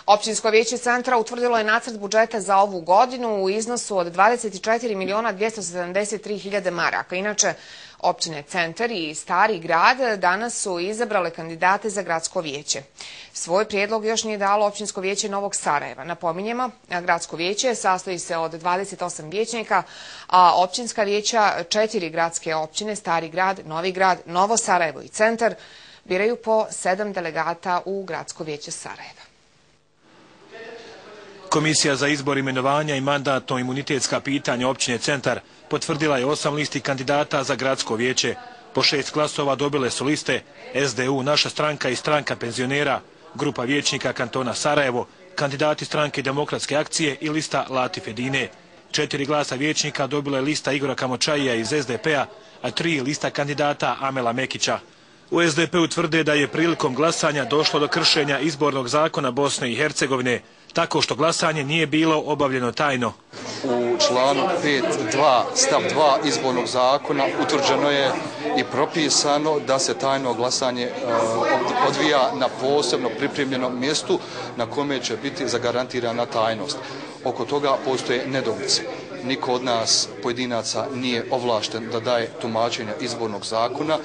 Općinsko vijeće centra utvrdilo je nacrt budžeta za ovu godinu u iznosu od 24.273.000 maraka. Inače, općine Centar i Stari grad danas su izabrale kandidate za gradsko vijeće. Svoj prijedlog još nije dalo Općinsko vijeće Novog Sarajeva. Napominjemo, gradsko vijeće sastoji se od 28 vijećnika, a općinska vijeća 4 gradske općine, Stari grad, Novi grad, Novo Sarajevo i Centar, biraju po 7 delegata u gradsko vijeće Sarajeva. Komisija za izbor, imenovanja i mandatno-imunitetska pitanja općine Centar potvrdila je 8 listi kandidata za gradsko vijeće. Po 6 glasova dobile su liste SDU, Naša stranka i Stranka penzionera, grupa vijećnika kantona Sarajevo, kandidati Stranke demokratske akcije i lista Latif Edine. 4 glasa vijećnika dobila je lista Igora Kamočajija iz SDP-a, a 3 lista kandidata Amela Mekića. U SDP-u tvrde da je prilikom glasanja došlo do kršenja izbornog zakona Bosne i Hercegovine, tako što glasanje nije bilo obavljeno tajno. U članu 5.2 stav 2 izbornog zakona utvrđeno je i propisano da se tajno glasanje odvija na posebno pripremljenom mjestu na kome će biti zagarantirana tajnost. Oko toga postoje nedoumice. Niko od nas pojedinaca nije ovlašten da daje tumačenja izbornog zakona.